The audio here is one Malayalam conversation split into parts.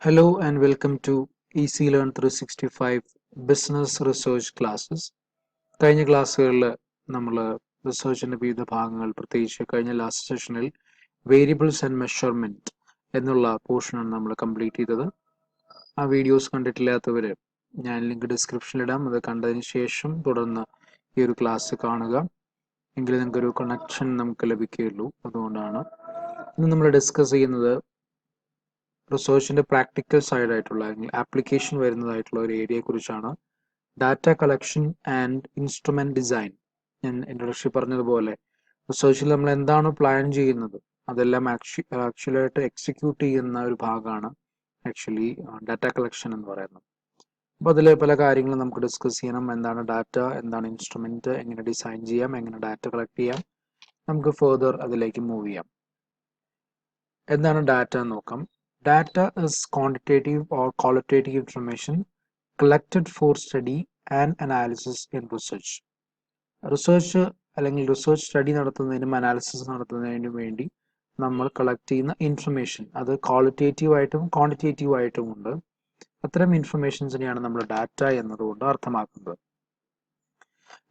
Hello and welcome to Easy Learn 365 business research classes. കഴിഞ്ഞ ക്ലാസ്സുകളിൽ നമ്മൾ റിസർച്ചിൻ്റെ വിവിധ ഭാഗങ്ങൾ, പ്രത്യേകിച്ച് കഴിഞ്ഞ ലാസ്റ്റ് സെഷനിൽ വേരിയബിൾസ് ആൻഡ് മെഷർമെൻറ്റ് എന്നുള്ള പോർഷനാണ് നമ്മൾ കംപ്ലീറ്റ് ചെയ്തത്. ആ വീഡിയോസ് കണ്ടിട്ടില്ലാത്തവർ ഞാൻ ലിങ്ക് ഡിസ്ക്രിപ്ഷനിലിടാം. അത് കണ്ടതിന് ശേഷം തുടർന്ന് ഈ ഒരു ക്ലാസ് കാണുക, എങ്കിൽ നിങ്ങൾക്കൊരു കണക്ഷൻ നമുക്ക് ലഭിക്കുകയുള്ളൂ. അതുകൊണ്ടാണ് ഇന്ന് നമ്മൾ ഡിസ്കസ് ചെയ്യുന്നത് റിസർച്ചിൻ്റെ പ്രാക്ടിക്കൽ സൈഡായിട്ടുള്ള അല്ലെങ്കിൽ ആപ്ലിക്കേഷൻ വരുന്നതായിട്ടുള്ള ഒരു ഏരിയയെക്കുറിച്ചാണ്. Data collection and instrument design. ഞാൻ ഇൻട്രൊഡക്ഷൻ പറഞ്ഞതുപോലെ റിസർച്ചിൽ നമ്മൾ എന്താണോ പ്ലാൻ ചെയ്യുന്നത് അതെല്ലാം ആക്ച്വലായിട്ട് എക്സിക്യൂട്ട് ചെയ്യുന്ന ഒരു ഭാഗമാണ് ആക്ച്വലി ഡാറ്റ കളക്ഷൻ എന്ന് പറയുന്നത്. അപ്പോൾ അതിൽ പല കാര്യങ്ങളും നമുക്ക് ഡിസ്കസ് ചെയ്യണം. എന്താണ് ഡാറ്റ, എന്താണ് ഇൻസ്ട്രുമെൻറ്റ്, എങ്ങനെ ഡിസൈൻ ചെയ്യാം, എങ്ങനെ ഡാറ്റ കളക്ട് ചെയ്യാം, നമുക്ക് ഫെർദർ അതിലേക്ക് മൂവ് ചെയ്യാം. എന്താണ് ഡാറ്റ എന്ന് നോക്കാം. Data is quantitative or qualitative information collected for study and analysis in research. Research അല്ലെങ്കിൽ റിസർച്ച് സ്റ്റഡി നടത്തുന്നതിനും അനാലിസിസ് നടത്തുന്നതിനും വേണ്ടി നമ്മൾ കളക്ട് ചെയ്യുന്ന ഇൻഫർമേഷൻ, അത് ക്വാളിറ്റേറ്റീവായിട്ടും ക്വാണ്ടിറ്റേറ്റീവായിട്ടും ഉണ്ട്. അത്തരം ഇൻഫർമേഷൻസിനെയാണ് നമ്മൾ ഡാറ്റ എന്നതുകൊണ്ട് അർത്ഥമാക്കുന്നത്.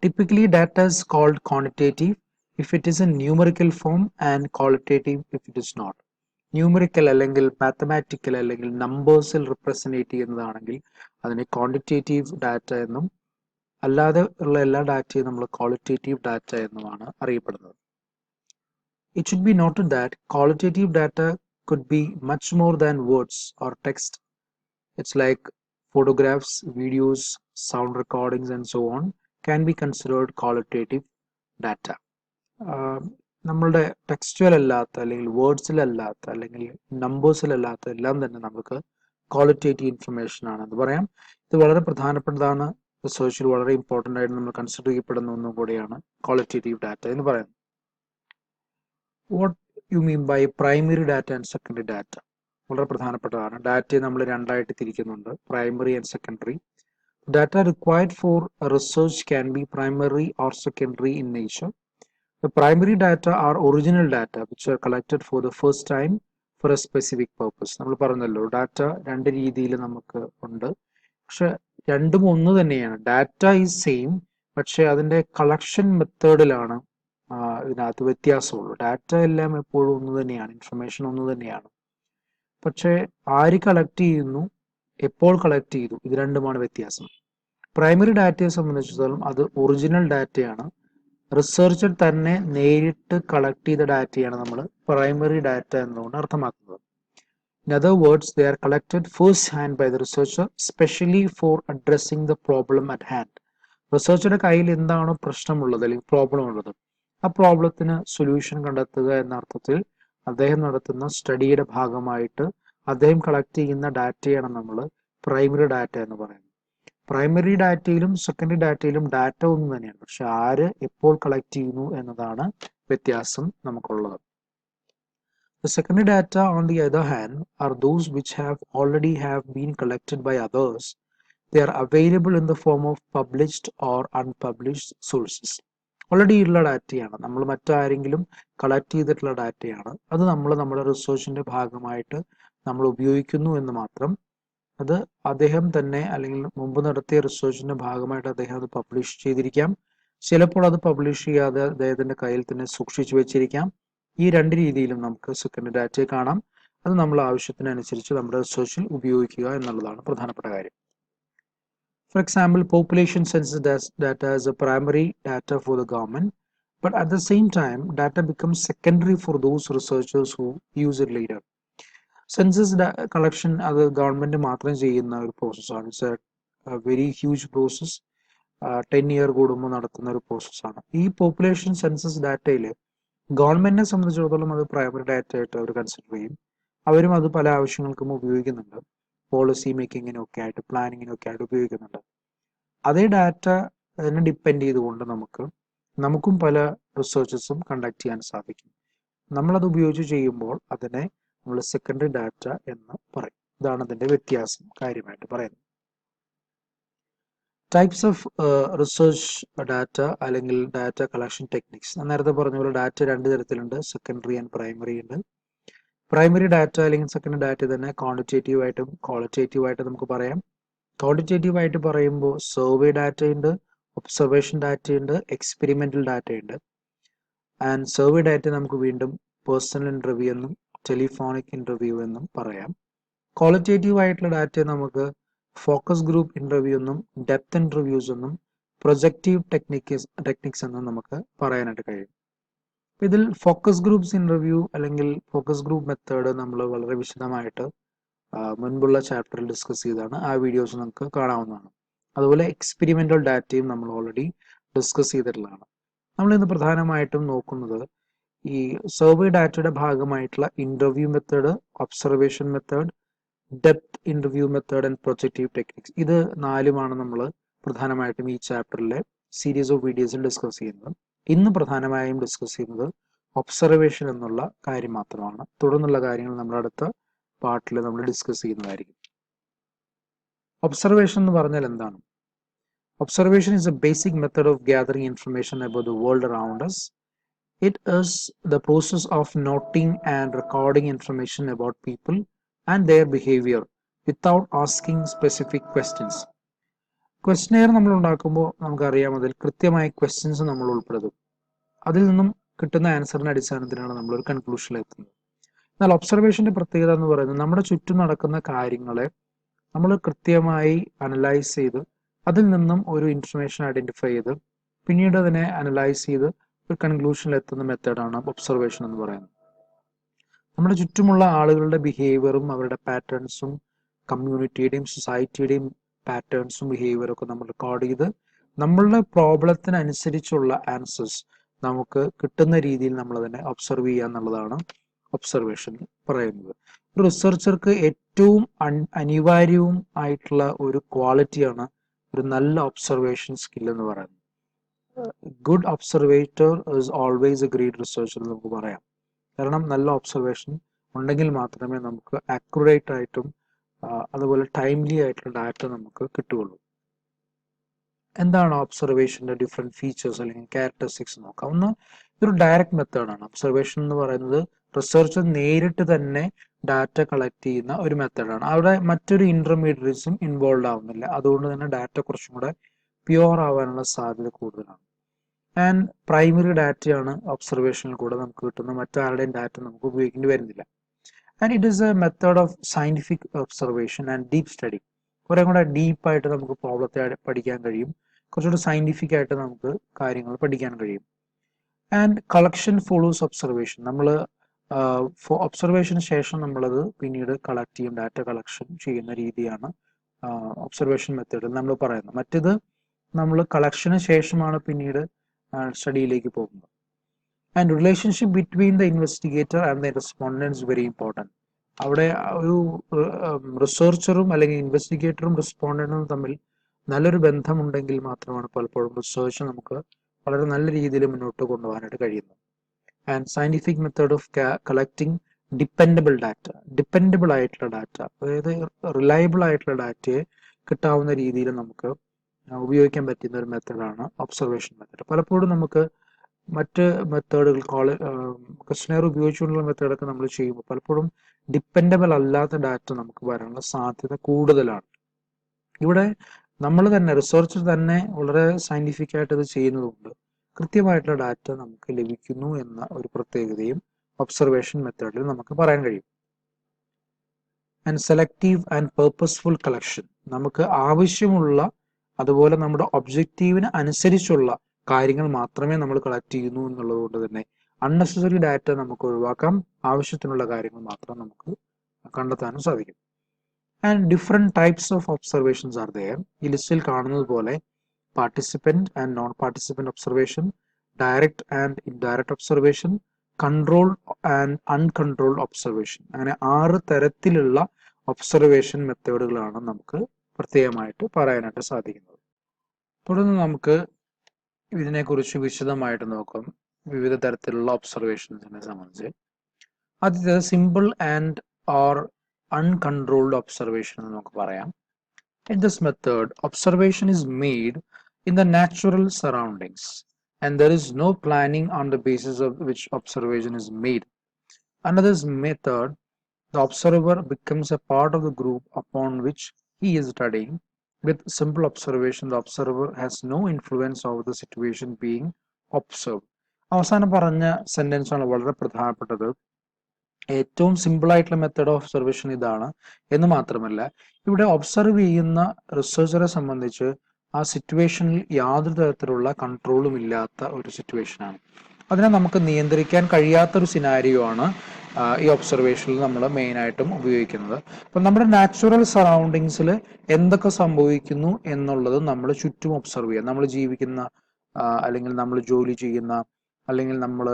Typically data is called quantitative if it is a numerical form and qualitative if it is not. Numerical അല്ലെങ്കിൽ മാത്തമാറ്റിക്കൽ അല്ലെങ്കിൽ നമ്പേഴ്സിൽ റിപ്രസെൻറ്റേറ്റ് ചെയ്യുന്നതാണെങ്കിൽ അതിനെ ക്വാണ്ടിറ്റേറ്റീവ് ഡാറ്റ എന്നും, അല്ലാതെ ഉള്ള എല്ലാ ഡാറ്റയും നമ്മൾ ക്വാളിറ്റേറ്റീവ് ഡാറ്റ എന്നുമാണ് അറിയപ്പെടുന്നത്. It should be noted that qualitative data could be much more than words or text. It's like photographs, videos, sound recordings and so on can be considered qualitative data. നമ്മളുടെ ടെക്സ്റ്റുവൽ അല്ലാത്ത അല്ലെങ്കിൽ വേർഡ്സിലല്ലാത്ത അല്ലെങ്കിൽ നമ്പേഴ്സിലല്ലാത്ത എല്ലാം തന്നെ നമുക്ക് ക്വാളിറ്റേറ്റീവ് ഇൻഫർമേഷൻ ആണെന്ന് പറയാം. ഇത് വളരെ പ്രധാനപ്പെട്ടതാണ്. റിസർച്ചിൽ വളരെ ഇമ്പോർട്ടൻ്റ് ആയിട്ട് നമ്മൾ കൺസിഡർ ചെയ്യപ്പെടുന്ന ഒന്നും കൂടിയാണ് ക്വാളിറ്റേറ്റീവ് ഡാറ്റ എന്ന് പറയുന്നത്. What you mean by primary data and secondary data? വളരെ പ്രധാനപ്പെട്ടതാണ്. ഡാറ്റയെ നമ്മൾ രണ്ടായിട്ട് തിരിക്കുന്നുണ്ട്, primary and secondary. Data required for research can be primary or secondary in nature. The primary data are original data which are collected for the first time for a specific purpose. നമ്മൾ പറഞ്ഞല്ലോ, ഡാറ്റ രണ്ട് രീതിയിൽ നമുക്ക് ഉണ്ട്, പക്ഷെ രണ്ടും ഒന്ന് തന്നെയാണ്. ഡാറ്റ ഈസ് സെയിം, പക്ഷെ അതിൻ്റെ കളക്ഷൻ മെത്തേഡിലാണ് ഇതിനകത്ത് വ്യത്യാസമുള്ളൂ. ഡാറ്റ എല്ലാം എപ്പോഴും ഒന്ന് തന്നെയാണ്, ഇൻഫർമേഷൻ ഒന്ന് തന്നെയാണ്. പക്ഷേ ആര് കളക്ട് ചെയ്യുന്നു, എപ്പോൾ കളക്ട് ചെയ്തു, ഇത് രണ്ടുമാണ് വ്യത്യാസം. പ്രൈമറി ഡാറ്റയെ സംബന്ധിച്ചിടത്തോളം അത് ഒറിജിനൽ ഡാറ്റയാണ്. റിസർച്ചർ തന്നെ നേരിട്ട് കളക്ട് ചെയ്ത ഡാറ്റയാണ് നമ്മൾ പ്രൈമറി ഡാറ്റ എന്നുകൊണ്ട് അർത്ഥമാക്കുന്നത്. In other words, they are collected first hand by the researcher specially for addressing the problem at hand. റിസർച്ചറുടെ കയ്യിൽ എന്താണോ പ്രശ്നമുള്ളത് അല്ലെങ്കിൽ പ്രോബ്ലം ഉള്ളത്, ആ പ്രോബ്ലത്തിന് സൊല്യൂഷൻ കണ്ടെത്തുക എന്ന അർത്ഥത്തിൽ അദ്ദേഹം നടത്തുന്ന സ്റ്റഡിയുടെ ഭാഗമായിട്ട് അദ്ദേഹം കളക്ട് ചെയ്യുന്ന ഡാറ്റയാണ് നമ്മൾ പ്രൈമറി ഡാറ്റ എന്ന് പറയുന്നത്. പ്രൈമറി ഡാറ്റയിലും സെക്കൻഡറി ഡാറ്റയിലും ഡാറ്റ ഒന്നും തന്നെയാണ്, പക്ഷെ ആര് എപ്പോൾ കളക്ട് ചെയ്യുന്നു എന്നതാണ് വ്യത്യാസം നമുക്കുള്ളത്. The secondary data, on the other hand, are those which have already been collected by others. They are available in the form of published or unpublished sources. Already ഉള്ള ഡാറ്റയാണ്, നമ്മൾ മറ്റാരെങ്കിലും കളക്ട് ചെയ്തിട്ടുള്ള ഡാറ്റയാണ്. അത് നമ്മൾ നമ്മുടെ റിസർച്ചിൻ്റെ ഭാഗമായിട്ട് നമ്മൾ ഉപയോഗിക്കുന്നു എന്ന് മാത്രം. അത് അദ്ദേഹം തന്നെ അല്ലെങ്കിൽ മുമ്പ് നടത്തിയ റിസർച്ചിന്റെ ഭാഗമായിട്ട് അദ്ദേഹം അത് പബ്ലിഷ് ചെയ്തിരിക്കാം. ചിലപ്പോൾ അത് പബ്ലിഷ് ചെയ്യാതെ അദ്ദേഹത്തിന്റെ കയ്യിൽ തന്നെ സൂക്ഷിച്ചു വെച്ചിരിക്കാം. ഈ രണ്ട് രീതിയിലും നമുക്ക് സെക്കൻഡറി ഡാറ്റയെ കാണാം. അത് നമ്മൾ ആവശ്യത്തിനനുസരിച്ച് നമ്മുടെ റിസർച്ചിൽ ഉപയോഗിക്കുക എന്നുള്ളതാണ് പ്രധാനപ്പെട്ട കാര്യം. For example, population census data is a primary data for the government, but at the same time data becomes secondary for those researchers who use it later. Census collection അത് ഗവൺമെൻറ് മാത്രം ചെയ്യുന്ന ഒരു പ്രോസസ്സാണ്. It's A very huge process. 10 year കൂടുമ്പോൾ നടത്തുന്ന ഒരു പ്രോസസ്സാണ്. ഈ പോപ്പുലേഷൻ സെൻസസ് ഡാറ്റയിൽ ഗവൺമെൻറ്റിനെ സംബന്ധിച്ചിടത്തോളം അത് പ്രൈമറി ഡാറ്റ ആയിട്ട് അവർ കൺസിഡർ ചെയ്യും. അവരും അത് പല ആവശ്യങ്ങൾക്കും ഉപയോഗിക്കുന്നുണ്ട്. പോളിസി മേക്കിങ്ങിനൊക്കെ ആയിട്ട്, പ്ലാനിങ്ങിനൊക്കെ ആയിട്ട് ഉപയോഗിക്കുന്നുണ്ട്. അതേ ഡാറ്റ അതിനെ ഡിപ്പെൻഡ് ചെയ്തുകൊണ്ട് നമുക്കും പല റിസർച്ചസും കണ്ടക്ട് ചെയ്യാൻ സാധിക്കും. നമ്മളത് ഉപയോഗിച്ച് ചെയ്യുമ്പോൾ അതിനെ നമ്മൾ സെക്കൻഡറി ഡാറ്റ എന്ന് പറയും. ഇതാണ് അതിൻ്റെ വ്യത്യാസം കാര്യമായിട്ട് പറയുന്നത്. ടൈപ്സ് ഓഫ് റിസർച്ച് ഡാറ്റ അല്ലെങ്കിൽ ഡാറ്റ കളക്ഷൻ ടെക്നിക്സ്. ഞാൻ നേരത്തെ പറഞ്ഞ പോലെ ഡാറ്റ രണ്ട് തരത്തിലുണ്ട്, സെക്കൻഡറി ആൻഡ് പ്രൈമറി ഉണ്ട്. പ്രൈമറി ഡാറ്റ അല്ലെങ്കിൽ സെക്കൻഡറി ഡാറ്റ തന്നെ ക്വാണ്ടിറ്റേറ്റീവായിട്ടും ക്വാളിറ്റേറ്റീവായിട്ടും നമുക്ക് പറയാം. ക്വാണ്ടിറ്റേറ്റീവായിട്ട് പറയുമ്പോൾ സർവേ ഡാറ്റയുണ്ട്, ഒബ്സർവേഷൻ ഡാറ്റയുണ്ട്, എക്സ്പെരിമെൻ്റൽ ഡാറ്റയുണ്ട്. ആൻഡ് സർവേ ഡാറ്റ നമുക്ക് വീണ്ടും പേഴ്സണൽ ഇൻ്റർവ്യൂ എന്നും ടെലിഫോണിക് ഇൻ്റർവ്യൂ എന്നും പറയാം. ക്വാളിറ്റേറ്റീവ് ആയിട്ടുള്ള ഡാറ്റ നമുക്ക് ഫോക്കസ് ഗ്രൂപ്പ് ഇൻ്റർവ്യൂ എന്നും ഡെപ്ത് ഇൻ്റർവ്യൂസ് എന്നും പ്രൊജക്റ്റീവ് ടെക്നിക്സ് എന്നും നമുക്ക് പറയാനായിട്ട് കഴിയും. ഇതിൽ ഫോക്കസ് ഗ്രൂപ്പ്സ് ഇൻ്റർവ്യൂ അല്ലെങ്കിൽ ഫോക്കസ് ഗ്രൂപ്പ് മെത്തേഡ് നമ്മൾ വളരെ വിശദമായിട്ട് മുൻപുള്ള ചാപ്റ്ററിൽ ഡിസ്കസ് ചെയ്താണ്. ആ വീഡിയോസ് നമുക്ക് കാണാവുന്നതാണ്. അതുപോലെ എക്സ്പെരിമെൻ്റൽ ഡാറ്റയും നമ്മൾ ഓൾറെഡി ഡിസ്കസ് ചെയ്തിട്ടുള്ളതാണ്. നമ്മളിന്ന് പ്രധാനമായിട്ടും നോക്കുന്നത് ഈ സർവേ ഡാറ്റയുടെ ഭാഗമായിട്ടുള്ള interview method, observation method, depth interview method and projective techniques, ഇത് നാലുമാണ് നമ്മൾ പ്രധാനമായിട്ടും ഈ ചാപ്റ്ററിലെ സീരീസ് ഓഫ് വീഡിയോസിൽ ഡിസ്കസ് ചെയ്യുന്നത്. ഇന്ന് പ്രധാനമായും ഡിസ്കസ് ചെയ്യുന്നത് ഒബ്സർവേഷൻ എന്നുള്ള കാര്യം മാത്രമാണ്. തുടർന്നുള്ള കാര്യങ്ങൾ നമ്മൾ അടുത്ത പാർട്ടിൽ നമ്മൾ ഡിസ്കസ് ചെയ്യുന്നതായിരിക്കും. ഒബ്സർവേഷൻ എന്ന് പറഞ്ഞാൽ എന്താണ്? Observation is a basic method of gathering information about the world around us. It is the process of noting and recording information about people and their behavior without asking specific questions. Questionnaire നമ്മൾ ഉണ്ടാക്കുമ്പോൾ നമുക്കറിയാം അതിൽ കൃത്യമായ ക്വസ്റ്റ്യൻസ് നമ്മൾ ഉൾപ്പെടുത്തും. അതിൽ നിന്നും കിട്ടുന്ന ആൻസറിന്റെ അടിസ്ഥാനത്തിലാണ് നമ്മളൊരു കൺക്ലൂഷനിൽ എത്തുന്നത്. എന്നാൽ ഒബ്സർവേഷന്റെ പ്രത്യേകത എന്ന് പറയുന്നത് നമ്മുടെ ചുറ്റും നടക്കുന്ന കാര്യങ്ങളെ നമ്മൾ കൃത്യമായി അനലൈസ് ചെയ്ത് അതിൽ നിന്നും ഒരു ഇൻഫർമേഷൻ ഐഡന്റിഫൈ ചെയ്ത് പിന്നീട് അതിനെ അനലൈസ് ചെയ്ത് ഒരു കൺക്ലൂഷനിൽ എത്തുന്ന മെത്തേഡാണ് ഒബ്സർവേഷൻ എന്ന് പറയുന്നത്. നമ്മുടെ ചുറ്റുമുള്ള ആളുകളുടെ ബിഹേവിയറും അവരുടെ പാറ്റേൺസും കമ്മ്യൂണിറ്റിയുടെയും സൊസൈറ്റിയുടെയും പാറ്റേൺസും ബിഹേവിയറും ഒക്കെ നമ്മൾ റെക്കോർഡ് ചെയ്ത് നമ്മളുടെ പ്രോബ്ലത്തിനനുസരിച്ചുള്ള ആൻസേഴ്സ് നമുക്ക് കിട്ടുന്ന രീതിയിൽ നമ്മൾ അതിനെ ഒബ്സർവ് ചെയ്യുക എന്നുള്ളതാണ് ഒബ്സർവേഷൻ പറയുന്നത്. ഒരു റിസർച്ചർക്ക് ഏറ്റവും അനിവാര്യവും ആയിട്ടുള്ള ഒരു ക്വാളിറ്റിയാണ് ഒരു നല്ല ഒബ്സർവേഷൻ സ്കിൽ എന്ന് പറയുന്നത്. Good observator is always a great researcher എന്ന് നമുക്ക് പറയാം. കാരണം നല്ല ഒബ്സർവേഷൻ ഉണ്ടെങ്കിൽ മാത്രമേ നമുക്ക് ആക്യുറേറ്റ് ആയിട്ടും അതുപോലെ ടൈംലി ആയിട്ടുള്ള ഡാറ്റ നമുക്ക് കിട്ടുകയുള്ളൂ. എന്താണ് ഒബ്സർവേഷൻ്റെ ഡിഫറെൻറ്റ് ഫീച്ചേഴ്സ് അല്ലെങ്കിൽ ക്യാരക്ടറിസ്റ്റിക്സ് നോക്കാം. ഒന്ന്, ഇതൊരു ഡയറക്റ്റ് മെത്തേഡാണ്. ഒബ്സർവേഷൻ എന്ന് പറയുന്നത് റിസർച്ചർ നേരിട്ട് തന്നെ ഡാറ്റ കളക്ട് ചെയ്യുന്ന ഒരു മെത്തേഡാണ്. അവിടെ മറ്റൊരു ഇന്റർമീഡിയറ്റ്സും ഇൻവോൾവ് ആവുന്നില്ല. അതുകൊണ്ട് തന്നെ ഡാറ്റ കുറച്ചും കൂടെ പ്യുവർ ആവാനുള്ള സാധ്യത കൂടുതലാണ്. ആൻഡ് പ്രൈമറി ഡാറ്റയാണ് ഒബ്സർവേഷനിൽ കൂടെ നമുക്ക് കിട്ടുന്ന, മറ്റാരുടെയും ഡാറ്റ നമുക്ക് ഉപയോഗിക്കേണ്ടി വരുന്നില്ല. And it is A method of scientific observation and deep study. കുറേ കൂടെ ഡീപ്പായിട്ട് നമുക്ക് പ്രോബ്ലത്തെ പഠിക്കാൻ കഴിയും. കുറച്ചുകൂടെ സയന്റിഫിക് ആയിട്ട് നമുക്ക് കാര്യങ്ങൾ പഠിക്കാൻ കഴിയും. And collection follows observation. നമ്മൾ ഒബ്സർവേഷന് ശേഷം നമ്മളത് പിന്നീട് കളക്ട് ചെയ്യും, ഡാറ്റ കളക്ഷൻ ചെയ്യുന്ന രീതിയാണ് ഒബ്സർവേഷൻ മെത്തേഡിൽ നമ്മൾ പറയുന്നത്. മറ്റേത് നമ്മൾ കളക്ഷന് ശേഷമാണ് പിന്നീട് സ്റ്റഡിയിലേക്ക് പോകുന്നത്. And relationship between the investigator and the respondents very important. അവിടെ ഒരു റിസർച്ചറും അല്ലെങ്കിൽ ഇൻവെസ്റ്റിഗേറ്ററും റെസ്പോണ്ടൻറ്റും തമ്മിൽ നല്ലൊരു ബന്ധമുണ്ടെങ്കിൽ മാത്രമാണ് പലപ്പോഴും റിസർച്ച് നമുക്ക് വളരെ നല്ല രീതിയിൽ മുന്നോട്ട് കൊണ്ടുപോകാനായിട്ട് കഴിയുന്നത്. And scientific method of collecting dependable data. Dependable ആയിട്ടുള്ള ഡാറ്റ, അതായത് റിലയബിൾ ആയിട്ടുള്ള ഡാറ്റയെ കിട്ടാവുന്ന രീതിയിൽ നമുക്ക് ഉപയോഗിക്കാൻ പറ്റുന്ന ഒരു മെത്തേഡാണ് ഒബ്സർവേഷൻ മെത്തേഡ്. പലപ്പോഴും നമുക്ക് മറ്റ് മെത്തേഡുകൾ ക്വസ്റ്റനെയർ ഉപയോഗിച്ചുകൊണ്ടുള്ള മെത്തേഡൊക്കെ നമ്മൾ ചെയ്യുമ്പോൾ പലപ്പോഴും ഡിപ്പെൻഡബിൾ അല്ലാത്ത ഡാറ്റ നമുക്ക് വരാനുള്ള സാധ്യത കൂടുതലാണ്. ഇവിടെ നമ്മൾ തന്നെ റിസർച്ചർ തന്നെ വളരെ സയന്റിഫിക് ആയിട്ട് ഇത് ചെയ്യുന്നതുകൊണ്ട് കൃത്യമായിട്ടുള്ള ഡാറ്റ നമുക്ക് ലഭിക്കുന്നു എന്ന ഒരു പ്രത്യേകതയും ഒബ്സർവേഷൻ മെത്തേഡിൽ നമുക്ക് പറയാൻ കഴിയും. And selective and purposeful collection. നമുക്ക് ആവശ്യമുള്ള അതുപോലെ നമ്മുടെ ഒബ്ജക്റ്റീവിന് അനുസരിച്ചുള്ള കാര്യങ്ങൾ മാത്രമേ നമ്മൾ കളക്ട് ചെയ്യുന്നു എന്നുള്ളത് കൊണ്ട് തന്നെ അൺനെസസറി ഡാറ്റ നമുക്ക് ഒഴിവാക്കാം. ആവശ്യത്തിനുള്ള കാര്യങ്ങൾ മാത്രം നമുക്ക് കണ്ടെത്താനും സാധിക്കും. And different types of observations are there. ഈ ലിസ്റ്റിൽ കാണുന്നത് പോലെ participant and non participant observation, direct and indirect observation, controlled and uncontrolled observation. അങ്ങനെ 6 തരത്തിലുള്ള ഒബ്സർവേഷൻ മെത്തേഡുകളാണ് നമുക്ക് പ്രത്യേകമായിട്ട് പറയാനായിട്ട് സാധിക്കുന്നത്. തുടർന്ന് നമുക്ക് ഇതിനെക്കുറിച്ച് വിശദമായിട്ട് നോക്കാം, വിവിധ തരത്തിലുള്ള ഒബ്സർവേഷൻസിനെ സംബന്ധിച്ച്. ആദ്യത്തേത് simple and or uncontrolled observation എന്ന് നമുക്ക് പറയാം. In this method, observation is made in the natural surroundings and there is no planning on the basis of which observation is made. Another method, the observer becomes a part of the group upon which he is studying. With simple observation, the observer has no influence over the situation being observed. അവസാനം പറഞ്ഞ സെന്റൻസ് ആണ് വളരെ പ്രധാനപ്പെട്ടത്. ഏറ്റവും സിമ്പിൾ ആയിട്ടുള്ള മെത്തേഡ് ഓഫ് ഒബ്സർവേഷൻ ഇതാണ് എന്ന് മാത്രമല്ല, ഇവിടെ ഒബ്സർവ് ചെയ്യുന്ന റിസർച്ചറെ സംബന്ധിച്ച് ആ സിറ്റുവേഷനിൽ യാതൊരു തരത്തിലുള്ള കൺട്രോളും ഇല്ലാത്ത ഒരു സിറ്റുവേഷനാണ്. അതിനെ നമുക്ക് നിയന്ത്രിക്കാൻ കഴിയാത്തൊരു സിനാരിയോ ആണ് ഈ ഒബ്സർവേഷനിൽ നമ്മൾ മെയിനായിട്ടും ഉപയോഗിക്കുന്നത്. അപ്പം നമ്മുടെ നാച്ചുറൽ സറൗണ്ടിങ്സിൽ എന്തൊക്കെ സംഭവിക്കുന്നു എന്നുള്ളത് നമ്മൾ ചുറ്റും ഒബ്സർവ് ചെയ്യുക. നമ്മൾ ജീവിക്കുന്ന അല്ലെങ്കിൽ നമ്മൾ ജോലി ചെയ്യുന്ന അല്ലെങ്കിൽ നമ്മൾ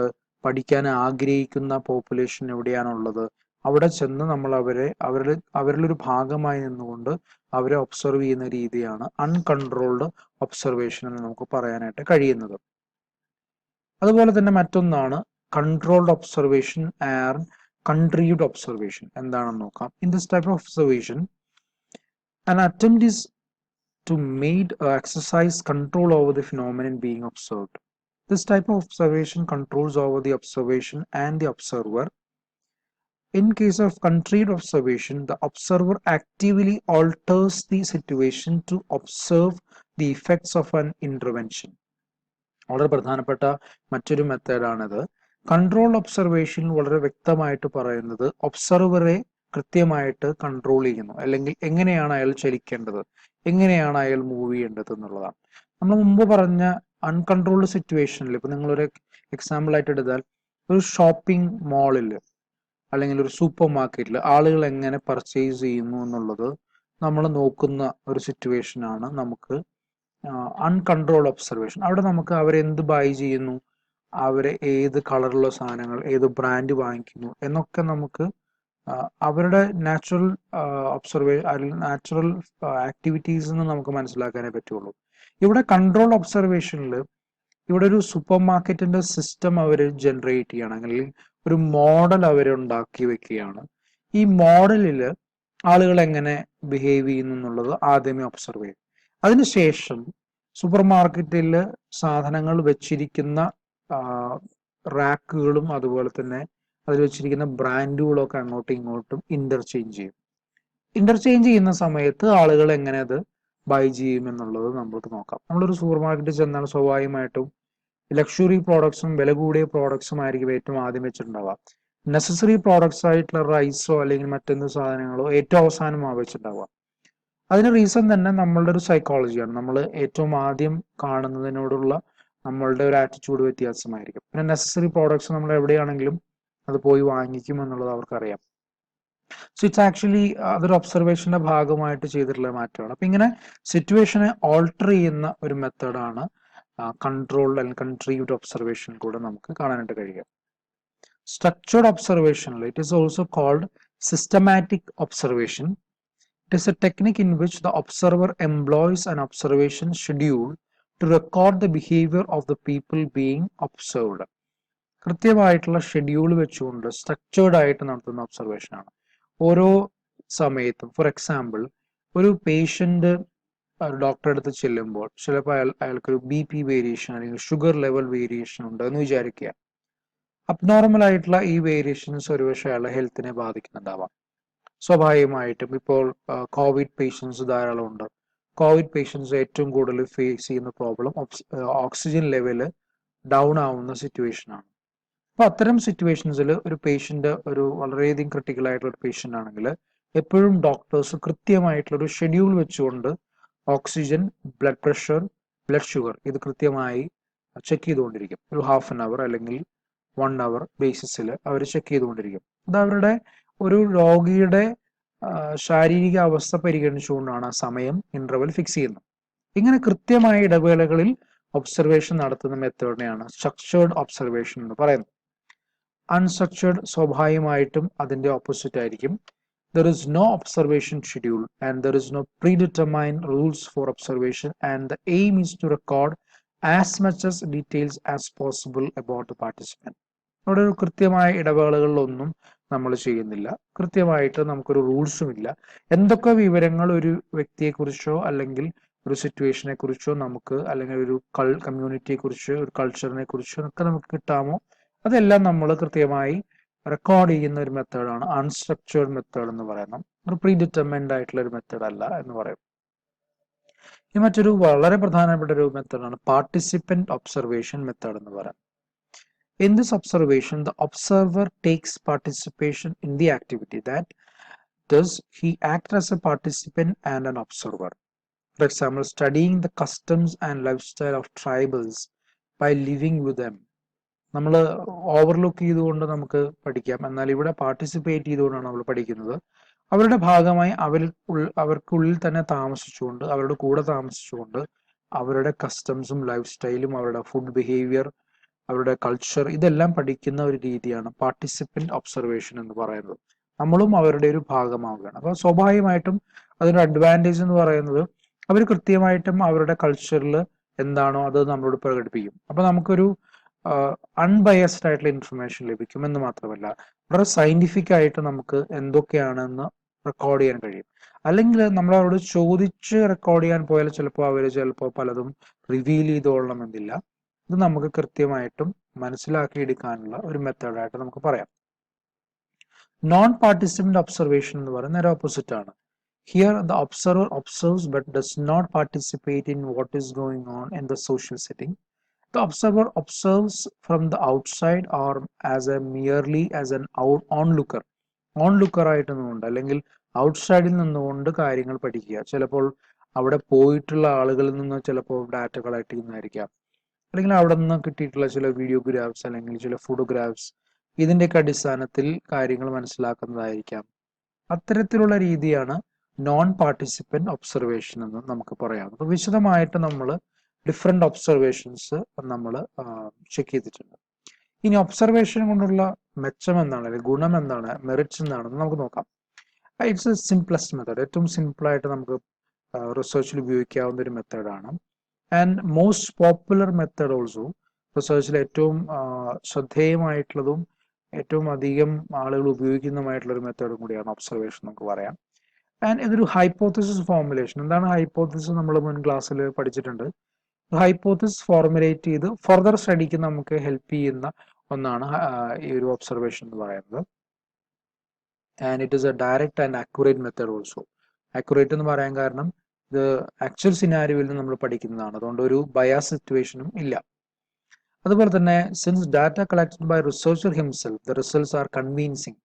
പഠിക്കാൻ ആഗ്രഹിക്കുന്ന പോപ്പുലേഷൻ എവിടെയാണുള്ളത്, അവിടെ ചെന്ന് നമ്മൾ അവരിലൊരു ഭാഗമായി നിന്നുകൊണ്ട് അവരെ ഒബ്സർവ് ചെയ്യുന്ന രീതിയാണ് അൺകൺട്രോൾഡ് ഒബ്സർവേഷൻ എന്ന് നമുക്ക് പറയാനായിട്ട് കഴിയുന്നത്. അതുപോലെ തന്നെ മറ്റൊന്നാണ് കൺട്രോൾഡ് ഒബ്സർവേഷൻ ആൻഡ് കൺട്രീവ്ഡ് ഒബ്സർവേഷൻ. എന്താണെന്ന് നോക്കാം. In this type of observation an attempt is to make exercise control over the phenomenon being observed. This type of observation controls over the observation and the observer. In case of contrived observation, the observer actively alters the situation to observe the effects of an intervention. വളരെ പ്രധാനപ്പെട്ട മറ്റൊരു മെത്തേഡാണിത്. കൺട്രോൾ ഒബ്സർവേഷൻ വളരെ വ്യക്തമായിട്ട് പറയുന്നത് ഒബ്സർവറെ കൃത്യമായിട്ട് കൺട്രോൾ ചെയ്യുന്നു, അല്ലെങ്കിൽ എങ്ങനെയാണ് അയാൾ ചലിക്കേണ്ടത്, എങ്ങനെയാണ് അയാൾ മൂവ് ചെയ്യേണ്ടത് എന്നുള്ളതാണ്. നമ്മൾ മുമ്പ് പറഞ്ഞ അൺകൺട്രോൾഡ് സിറ്റുവേഷനിൽ ഇപ്പൊ നിങ്ങളൊരു എക്സാമ്പിൾ ആയിട്ട് എടുത്താൽ, ഒരു ഷോപ്പിംഗ് മാളിൽ അല്ലെങ്കിൽ ഒരു സൂപ്പർ മാർക്കറ്റിൽ ആളുകൾ എങ്ങനെ പർച്ചേസ് ചെയ്യുന്നു എന്നുള്ളത് നമ്മൾ നോക്കുന്ന ഒരു സിറ്റുവേഷനാണ് നമുക്ക് അൺകൺട്രോൾഡ് ഒബ്സർവേഷൻ. അവിടെ നമുക്ക് അവരെന്ത് ബൈ ചെയ്യുന്നു, അവരെ ഏത് കളറുള്ള സാധനങ്ങൾ, ഏത് ബ്രാൻഡ് വാങ്ങിക്കുന്നു എന്നൊക്കെ നമുക്ക് അവരുടെ നാച്ചുറൽ അല്ലെങ്കിൽ നാച്ചുറൽ ആക്ടിവിറ്റീസ് എന്ന് നമുക്ക് മനസ്സിലാക്കാനേ പറ്റുള്ളൂ. ഇവിടെ കൺട്രോൾ ഒബ്സർവേഷനിൽ ഇവിടെ ഒരു സൂപ്പർ മാർക്കറ്റിന്റെ സിസ്റ്റം അവർ ജനറേറ്റ് ചെയ്യണം, അല്ലെങ്കിൽ ഒരു മോഡൽ അവരുണ്ടാക്കി വെക്കുകയാണ്. ഈ മോഡലിൽ ആളുകൾ എങ്ങനെ ബിഹേവ് ചെയ്യുന്നു എന്നുള്ളത് ആദ്യമേ ഒബ്സർവ് ചെയ്യും. അതിനുശേഷം സൂപ്പർ മാർക്കറ്റിൽ സാധനങ്ങൾ വെച്ചിരിക്കുന്ന റാക്കുകളും അതുപോലെ തന്നെ അതിൽ വെച്ചിരിക്കുന്ന ബ്രാൻഡുകളും ഒക്കെ അങ്ങോട്ടും ഇങ്ങോട്ടും ഇന്റർചേഞ്ച് ചെയ്യും. ഇന്റർചേഞ്ച് ചെയ്യുന്ന സമയത്ത് ആളുകൾ എങ്ങനെ അത് ബൈ ചെയ്യും എന്നുള്ളത് നമുക്ക് നോക്കാം. നമ്മളൊരു സൂപ്പർ മാർക്കറ്റിൽ ചെന്നാൽ സ്വാഭാവികമായിട്ടും ലക്ഷറി പ്രോഡക്ട്സും വില കൂടിയ പ്രോഡക്ട്സും ആയിരിക്കും ഏറ്റവും ആദ്യം വെച്ചിട്ടുണ്ടാവുക. നെസസറി പ്രോഡക്ട്സ് ആയിട്ടുള്ള റൈസോ അല്ലെങ്കിൽ മറ്റെന്ത് സാധനങ്ങളോ ഏറ്റവും അവസാനമാണ് വെച്ചിട്ടുണ്ടാവുക. അതിന് റീസൺ തന്നെ നമ്മളുടെ ഒരു സൈക്കോളജിയാണ്. നമ്മൾ ഏറ്റവും ആദ്യം കാണുന്നതിനോടുള്ള നമ്മളുടെ ഒരു ആറ്റിറ്റ്യൂഡ് വ്യത്യാസമായിരിക്കും. പിന്നെ നെസസറി പ്രോഡക്ട്സ് നമ്മൾ എവിടെയാണെങ്കിലും അത് പോയി വാങ്ങിക്കും എന്നുള്ളത് അവർക്കറിയാം. സോ ഇറ്റ്സ് ആക്ച്വലി അതൊരു ഒബ്സർവേഷന്റെ ഭാഗമായിട്ട് ചെയ്തിട്ടുള്ള മാറ്റമാണ്. അപ്പൊ ഇങ്ങനെ സിറ്റുവേഷനെ ഓൾട്ടർ ചെയ്യുന്ന ഒരു മെത്തേഡാണ് കൺട്രോൾഡ് അല്ലെങ്കിൽ കൺട്രീവ്ഡ് ഒബ്സർവേഷൻ കൂടെ നമുക്ക് കാണാനായിട്ട് കഴിയുക. സ്ട്രക്ചേർഡ് ഒബ്സർവേഷനിൽ it is also called systematic observation. It is a technique in which the observer employs an observation schedule to record the behavior of the people being observed. കൃത്യമായിട്ടുള്ള ഷെഡ്യൂൾ വെച്ചുകൊണ്ട് സ്ട്രക്ചേർഡ് ആയിട്ട് നടത്തുന്ന ഒബ്സർവേഷൻ ആണ്. ഓരോ സമയത്തും ഫോർ എക്സാമ്പിൾ ഒരു പേഷ്യന്റ് ഡോക്ടറെ അടുത്ത് ചെല്ലുമ്പോൾ ചിലപ്പോൾ അയാൾക്കൊരു BP വേരിയേഷൻ അല്ലെങ്കിൽ ഷുഗർ ലെവൽ വേരിയേഷൻ ഉണ്ട് എന്ന് വിചാരിക്കുക. അബ്നോർമൽ ആയിട്ടുള്ള ഈ വേരിയേഷൻസ് ഒരുപക്ഷെ അയാളുടെ ഹെൽത്തിനെ ബാധിക്കുന്നുണ്ടാവാം. സ്വാഭാവികമായിട്ടും ഇപ്പോൾ കോവിഡ് പേഷ്യൻസ് ധാരാളം ഉണ്ട്. കോവിഡ് പേഷ്യൻസ് ഏറ്റവും കൂടുതൽ ഫേസ് ചെയ്യുന്ന പ്രോബ്ലം ഓക്സിജൻ ലെവല് ഡൗൺ ആവുന്ന സിറ്റുവേഷൻ ആണ്. അപ്പൊ അത്തരം സിറ്റുവേഷൻസിൽ ഒരു പേഷ്യന്റ് ഒരു വളരെയധികം ക്രിട്ടിക്കൽ ആയിട്ടുള്ള ഒരു പേഷ്യന്റ് ആണെങ്കിൽ എപ്പോഴും ഡോക്ടേഴ്സ് കൃത്യമായിട്ടുള്ള ഒരു ഷെഡ്യൂൾ വെച്ചുകൊണ്ട് oxygen, blood pressure, blood sugar ഇത് കൃത്യമായി ചെക്ക് ചെയ്തുകൊണ്ടിരിക്കും. ഒരു ഹാഫ് ആൻ അവർ അല്ലെങ്കിൽ 1 അവർ ബേസിസിൽ അവർ ചെക്ക് ചെയ്തുകൊണ്ടിരിക്കും. അത് അവരുടെ ഒരു രോഗിയുടെ ശാരീരിക അവസ്ഥ പരിഗണിച്ചുകൊണ്ടാണ് ആ സമയം ഇന്റർവെൽ ഫിക്സ് ചെയ്യുന്നത്. ഇങ്ങനെ കൃത്യമായ ഇടവേളകളിൽ ഒബ്സർവേഷൻ നടത്തുന്ന മെത്തേഡിനെയാണ് സ്ട്രക്ചേർഡ് ഒബ്സർവേഷൻ എന്ന് പറയുന്നത്. അൺസ്ട്രക്ചേർഡ് സ്വാഭാവികമായിട്ടും അതിന്റെ ഓപ്പോസിറ്റ് ആയിരിക്കും. There is no observation schedule and there is no predetermined rules for observation, and the aim is to record as much as details as possible about the participant. അവിടെ ഒരു കൃത്യമായ ഇടവേളകളിലൊന്നും നമ്മൾ ചെയ്യുന്നില്ല. കൃത്യമായിട്ട് നമുക്കൊരു റൂൾസും ഇല്ല. എന്തൊക്കെ വിവരങ്ങൾ ഒരു വ്യക്തിയെക്കുറിച്ചോ അല്ലെങ്കിൽ ഒരു സിറ്റുവേഷനെ കുറിച്ചോ നമുക്ക് അല്ലെങ്കിൽ ഒരു കമ്മ്യൂണിറ്റിയെ കുറിച്ചോ ഒരു കൾച്ചറിനെ കുറിച്ചോ ഒക്കെ നമുക്ക് കിട്ടാമോ അതെല്ലാം നമ്മൾ കൃത്യമായി റെക്കോർഡ് ചെയ്യുന്ന ഒരു മെത്തേഡാണ് അൺസ്ട്രക്ചേർഡ് മെത്തേഡ് എന്ന് പറയുന്നത്. ഒരു പ്രീ ഡിറ്റർമിൻഡ് ആയിട്ടുള്ള ഒരു മെത്തേഡ് അല്ല എന്ന് പറയും. ഈ മറ്റൊരു വളരെ പ്രധാനപ്പെട്ട ഒരു മെത്തേഡാണ് പാർട്ടിസിപ്പന്റ് ഒബ്സർവേഷൻ മെത്തേഡ് എന്ന് പറയുന്നത്. In this observation, the observer takes participation in the activity. That does he act as a participant and an observer. For example, studying the customs and lifestyle of tribals by living with them. നമ്മൾ ഓവർലുക്ക് ചെയ്തുകൊണ്ട് നമുക്ക് പഠിക്കാം, എന്നാൽ ഇവിടെ പാർട്ടിസിപ്പേറ്റ് ചെയ്തുകൊണ്ടാണ് നമ്മൾ പഠിക്കുന്നത്. അവരുടെ ഭാഗമായി അവർക്കുള്ളിൽ തന്നെ താമസിച്ചുകൊണ്ട്, അവരുടെ കൂടെ താമസിച്ചുകൊണ്ട് അവരുടെ കസ്റ്റംസും ലൈഫ് സ്റ്റൈലും അവരുടെ ഫുഡ് ബിഹേവിയർ, അവരുടെ കൾച്ചർ, ഇതെല്ലാം പഠിക്കുന്ന ഒരു രീതിയാണ് പാർട്ടിസിപ്പന്റ് ഒബ്സർവേഷൻ എന്ന് പറയുന്നത്. നമ്മളും അവരുടെ ഒരു ഭാഗമാവുകയാണ്. അപ്പോൾ സ്വാഭാവികമായിട്ടും അതിൻ്റെ അഡ്വാൻറ്റേജ് എന്ന് പറയുന്നത് അവർ കൃത്യമായിട്ടും അവരുടെ കൾച്ചറിൽ എന്താണോ അത് നമ്മളോട് പ്രകടിപ്പിക്കും. അപ്പോൾ നമുക്കൊരു അൺബയസ്ഡ് ആയിട്ടുള്ള ഇൻഫർമേഷൻ ലഭിക്കും എന്ന് മാത്രമല്ല വളരെ സയന്റിഫിക് ആയിട്ട് നമുക്ക് എന്തൊക്കെയാണെന്ന് റെക്കോർഡ് ചെയ്യാൻ കഴിയും. അല്ലെങ്കിൽ നമ്മൾ അവരോട് ചോദിച്ച് റെക്കോർഡ് ചെയ്യാൻ പോയാൽ ചിലപ്പോൾ പലതും റിവീൽ ചെയ്തോളണമെന്നില്ല. ഇത് നമുക്ക് കൃത്യമായിട്ടും മനസ്സിലാക്കിയെടുക്കാനുള്ള ഒരു മെത്തേഡായിട്ട് നമുക്ക് പറയാം. നോൺ പാർട്ടിസിപ്പന്റ് ഒബ്സർവേഷൻ എന്ന് പറയുന്നത് നേരെ ഓപ്പോസിറ്റ് ആണ്. Here the observer observes but does not participate in what is going on in the social setting. The observer observes from the outside or as a merely as an onlooker. ഓൺലുക്കർ ആയിട്ട് നിന്നുകൊണ്ട് അല്ലെങ്കിൽ ഔട്ട്സൈഡിൽ നിന്നുകൊണ്ട് കാര്യങ്ങൾ പഠിക്കുക. ചിലപ്പോൾ അവിടെ പോയിട്ടുള്ള ആളുകളിൽ നിന്ന് ചിലപ്പോൾ ഡാറ്റ കളക്ട് ചെയ്യുന്നതായിരിക്കാം, അല്ലെങ്കിൽ അവിടെ നിന്ന് കിട്ടിയിട്ടുള്ള ചില വീഡിയോഗ്രാഫ്സ് അല്ലെങ്കിൽ ചില ഫോട്ടോഗ്രാഫ്സ്, ഇതിൻ്റെയൊക്കെ അടിസ്ഥാനത്തിൽ കാര്യങ്ങൾ മനസ്സിലാക്കുന്നതായിരിക്കാം. അത്തരത്തിലുള്ള രീതിയാണ് നോൺ പാർട്ടിസിപ്പന്റ് ഒബ്സർവേഷൻ എന്ന് നമുക്ക് പറയാം. അപ്പോൾ വിശദമായിട്ട് നമ്മൾ ഡിഫറെന്റ് ഒബ്സർവേഷൻസ് നമ്മൾ ചെക്ക് ചെയ്തിട്ടുണ്ട്. ഇനി ഒബ്സർവേഷൻ കൊണ്ടുള്ള മെച്ചം എന്താണ്, അല്ലെങ്കിൽ ഗുണം എന്താണ്, മെറിറ്റ്സ് എന്താണെന്ന് നമുക്ക് നോക്കാം. ഇറ്റ്സ് എ സിംപ്ലസ്റ്റ് മെത്തേഡ്, ഏറ്റവും സിമ്പിളായിട്ട് നമുക്ക് റിസർച്ചിൽ ഉപയോഗിക്കാവുന്ന ഒരു മെത്തേഡാണ്. And most popular method also, റിസർച്ചിൽ ഏറ്റവും ശ്രദ്ധേയമായിട്ടുള്ളതും ഏറ്റവും അധികം ആളുകൾ ഉപയോഗിക്കുന്നതുമായിട്ടുള്ള ഒരു മെത്തേഡും കൂടിയാണ് ഒബ്സർവേഷൻ നമുക്ക് പറയാം. ആൻഡ് ഇതൊരു ഹൈപ്പോത്തസിസ് ഫോർമുലേഷൻ. എന്താണ് ഹൈപ്പോത്തസിസ്? നമ്മൾ മുൻ ക്ലാസ്സിൽ പഠിച്ചിട്ടുണ്ട്. ഹൈപ്പോത്തസിസ് ഫോർമുലേറ്റ് ചെയ്ത് ഫർദർ സ്റ്റഡിക്ക് നമുക്ക് ഹെൽപ്പ് ചെയ്യുന്ന ഒന്നാണ് ഈ ഒരു ഒബ്സർവേഷൻ എന്ന് പറയുന്നത്. And it is A direct and accurate method also. Accurate എന്ന് പറയാൻ കാരണം ഇത് ആക്ച്വൽ സിനാരിയോയിൽ നിന്ന് നമ്മൾ പഠിക്കുന്നതാണ്, അതുകൊണ്ട് ഒരു ബയാസ് സിറ്റുവേഷനും ഇല്ല. അതുപോലെ തന്നെ since data collected by researcher himself the results are convincing.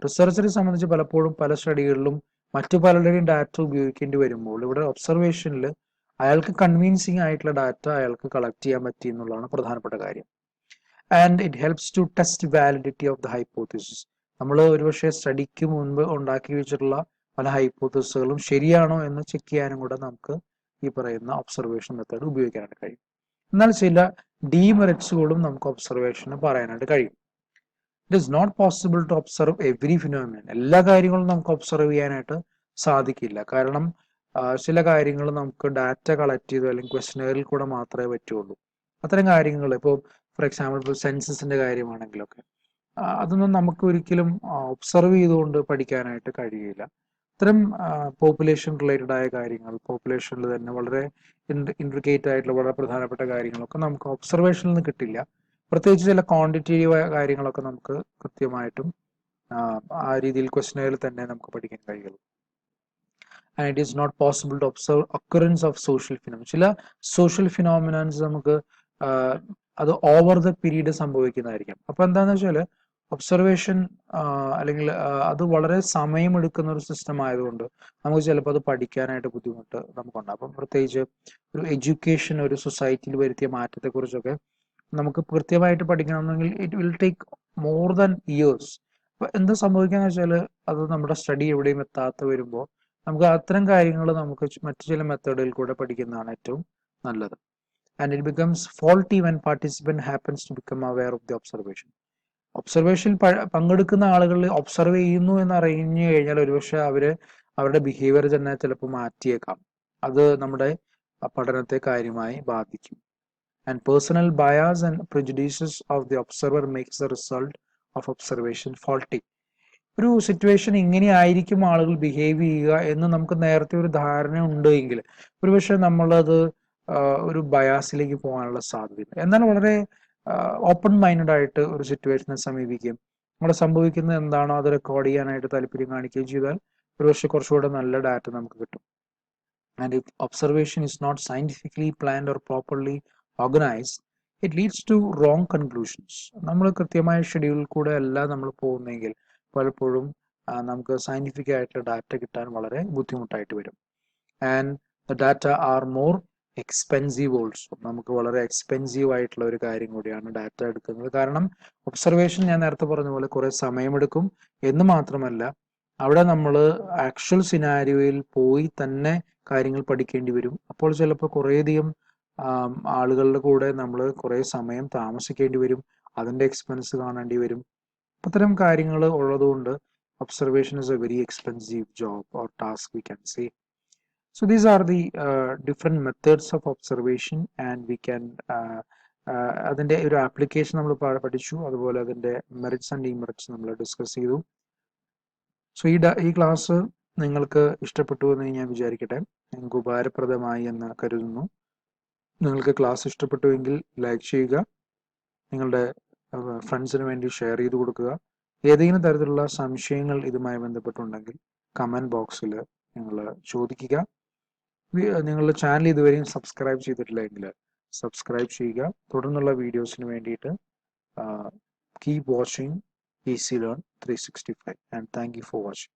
റിസർച്ചറെ സംബന്ധിച്ച് പലപ്പോഴും പല സ്റ്റഡികളിലും മറ്റു പലരുടെയും ഡാറ്റ ഉപയോഗിക്കേണ്ടി വരുമ്പോൾ ഇവിടെ ഒബ്സർവേഷനിൽ അയാൾക്ക് കൺവീൻസിങ് ആയിട്ടുള്ള ഡാറ്റ അയാൾക്ക് കളക്ട് ചെയ്യാൻ പറ്റി എന്നുള്ളതാണ് പ്രധാനപ്പെട്ട കാര്യം. And it helps to test validity of the hypothesis. നമ്മൾ ഒരുപക്ഷെ സ്റ്റഡിക്ക് മുൻപ് ഉണ്ടാക്കി വെച്ചിട്ടുള്ള പല ഹൈപ്പോത്തസിസുകളും ശരിയാണോ എന്ന് ചെക്ക് ചെയ്യാനും കൂടെ നമുക്ക് ഈ പറയുന്ന ഒബ്സർവേഷൻ മെത്തേഡ് ഉപയോഗിക്കാനായിട്ട് കഴിയും. എന്നാൽ ചില ഡീമെറിറ്റ്സുകളും നമുക്ക് ഒബ്സർവേഷന് പറയാനായിട്ട് കഴിയും. It is not possible to observe every phenomenon. എല്ലാ കാര്യങ്ങളും നമുക്ക് ഒബ്സർവ് ചെയ്യാനായിട്ട് സാധിക്കില്ല. കാരണം ചില കാര്യങ്ങൾ നമുക്ക് ഡാറ്റ കളക്ട് ചെയ്തു അല്ലെങ്കിൽ ക്വസ്റ്റനറിൽ കൂടെ മാത്രമേ പറ്റുള്ളൂ. അത്തരം കാര്യങ്ങൾ ഇപ്പോൾ ഫോർ എക്സാമ്പിൾ ഇപ്പോൾ സെൻസസിന്റെ കാര്യമാണെങ്കിലൊക്കെ അതൊന്നും നമുക്ക് ഒരിക്കലും ഒബ്സർവ് ചെയ്തുകൊണ്ട് പഠിക്കാനായിട്ട് കഴിയില്ല. ഇത്തരം പോപ്പുലേഷൻ റിലേറ്റഡ് ആയ കാര്യങ്ങൾ, പോപ്പുലേഷനിൽ തന്നെ വളരെ ഇൻട്രിക്കേറ്റ് ആയിട്ടുള്ള വളരെ പ്രധാനപ്പെട്ട കാര്യങ്ങളൊക്കെ നമുക്ക് ഒബ്സർവേഷനിൽ നിന്ന് കിട്ടില്ല. പ്രത്യേകിച്ച് ചില ക്വാണ്ടിറ്റേറ്റീവ് കാര്യങ്ങളൊക്കെ നമുക്ക് കൃത്യമായിട്ടും ആ രീതിയിൽ ക്വസ്റ്റനറിൽ തന്നെ നമുക്ക് പഠിക്കാൻ കഴിയുള്ളൂ. And it is not possible to observe occurrence of social phenomena. ചില സോഷ്യൽ ഫിനോമിനൻസ് നമുക്ക് അത് ഓവർ ദ പീരീഡ് സംഭവിക്കുന്നതായിരിക്കും. അപ്പോൾ എന്താണെന്ന് വെച്ചാൽ ഒബ്സർവേഷൻ അല്ലെങ്കിൽ അത് വളരെ സമയമെടുക്കുന്ന ഒരു സിസ്റ്റം ആയതുകൊണ്ട് നമുക്ക് ചിലപ്പോൾ അത് പഠിക്കാനായിട്ട് ബുദ്ധിമുട്ട് നമുക്കുണ്ടാകും. അപ്പം പ്രത്യേകിച്ച് ഒരു എഡ്യൂക്കേഷൻ, ഒരു സൊസൈറ്റിയിൽ വരുത്തിയ മാറ്റത്തെക്കുറിച്ചൊക്കെ നമുക്ക് കൃത്യമായിട്ട് പഠിക്കണമെന്നെങ്കിൽ it will take more than years. അപ്പോൾ എന്താ സംഭവിക്കാന്ന് വെച്ചാൽ അത് നമ്മുടെ സ്റ്റഡി എവിടെയും എത്താത്ത വരുമ്പോൾ നമുക്ക് അത്തരം കാര്യങ്ങൾ നമുക്ക് മറ്റു ചില മെത്തേഡുകളിൽ കൂടെ പഠിക്കുന്നതാണ് ഏറ്റവും നല്ലത്. And it becomes faulty when participant happens to become aware of the observation. ഒബ്സർവേഷനിൽ പങ്കെടുക്കുന്ന ആളുകൾ ഒബ്സർവ് ചെയ്യുന്നു എന്ന് അറിഞ്ഞു കഴിഞ്ഞാൽ ഒരുപക്ഷെ അവരുടെ ബിഹേവിയർ തന്നെ ചിലപ്പോൾ മാറ്റിയേക്കാം. അത് നമ്മുടെ പഠനത്തെ കാര്യമായി ബാധിക്കും. And personal bias and prejudices of the observer makes the result of observation faulty. ഒരു സിറ്റുവേഷൻ ഇങ്ങനെയായിരിക്കും ആളുകൾ ബിഹേവ് ചെയ്യുക എന്ന് നമുക്ക് നേരത്തെ ഒരു ധാരണ ഉണ്ട് എങ്കിൽ ഒരുപക്ഷെ നമ്മളത് ഒരു ബയാസിലേക്ക് പോകാനുള്ള സാധ്യതയുണ്ട്. എന്നാൽ വളരെ ഓപ്പൺ മൈൻഡഡ് ആയിട്ട് ഒരു സിറ്റുവേഷനെ സമീപിക്കും. അവിടെ സംഭവിക്കുന്നത് എന്താണോ അത് റെക്കോർഡ് ചെയ്യാനായിട്ട് താല്പര്യം കാണിക്കുകയും ചെയ്താൽ ഒരുപക്ഷെ കുറച്ചുകൂടെ നല്ല ഡാറ്റ നമുക്ക് കിട്ടും. And if observation is not scientifically planned or properly organized, it leads to wrong conclusions. നമ്മൾ കൃത്യമായ ഷെഡ്യൂളിൽ കൂടെ അല്ല നമ്മൾ പോകുന്നെങ്കിൽ പലപ്പോഴും നമുക്ക് സയന്റിഫിക് ആയിട്ടുള്ള ഡാറ്റ കിട്ടാൻ വളരെ ബുദ്ധിമുട്ടായിട്ട് വരും. And the data are more expensive also. നമുക്ക് വളരെ എക്സ്പെൻസീവ് ആയിട്ടുള്ള ഒരു കാര്യം കൂടിയാണ് ഡാറ്റ എടുക്കുന്നത്. കാരണം ഒബ്സർവേഷൻ ഞാൻ നേരത്തെ പറഞ്ഞ പോലെ കുറെ സമയമെടുക്കും എന്ന് മാത്രമല്ല അവിടെ നമ്മൾ ആക്ച്വൽ സിനാരിയോയിൽ പോയി തന്നെ കാര്യങ്ങൾ പഠിക്കേണ്ടി വരും. അപ്പോൾ ചിലപ്പോൾ കുറേയധികം ആളുകളുടെ കൂടെ നമ്മൾ കുറേ സമയം താമസിക്കേണ്ടി വരും, അതിൻ്റെ എക്സ്പെൻസ് കാണേണ്ടി വരും. അത്തരം കാര്യങ്ങൾ ഉള്ളതുകൊണ്ട് observation is a very expensive job or task, we can say. So these are the different methods of observation, and we can അതിൻ്റെ ഒരു ആപ്ലിക്കേഷൻ നമ്മൾ പഠിച്ചു, അതുപോലെ അതിൻ്റെ മെറിറ്റ്സ് ആൻഡ് ഡിമെറിറ്റ്സ് നമ്മൾ ഡിസ്കസ് ചെയ്തു. സോ ഈ ക്ലാസ് നിങ്ങൾക്ക് ഇഷ്ടപ്പെട്ടു എന്ന് ഞാൻ വിചാരിക്കട്ടെ, നിങ്ങൾക്ക് ഉപകാരപ്രദമായി എന്ന് കരുതുന്നു. നിങ്ങൾക്ക് ക്ലാസ് ഇഷ്ടപ്പെട്ടുവെങ്കിൽ ലൈക്ക് ചെയ്യുക, നിങ്ങളുടെ ഫ്രണ്ട്സിന് വേണ്ടി ഷെയർ ചെയ്ത് കൊടുക്കുക. ഏതെങ്കിലും തരത്തിലുള്ള സംശയങ്ങൾ ഇതുമായി ബന്ധപ്പെട്ടുണ്ടെങ്കിൽ കമൻറ്റ് ബോക്സിൽ നിങ്ങൾ ചോദിക്കുക. നിങ്ങളുടെ ചാനൽ ഇതുവരെയും സബ്സ്ക്രൈബ് ചെയ്തിട്ടില്ലെങ്കിൽ സബ്സ്ക്രൈബ് ചെയ്യുക. തുടർന്നുള്ള വീഡിയോസിന് വേണ്ടിയിട്ട് keep watching easy learn 365 and thank you for watching.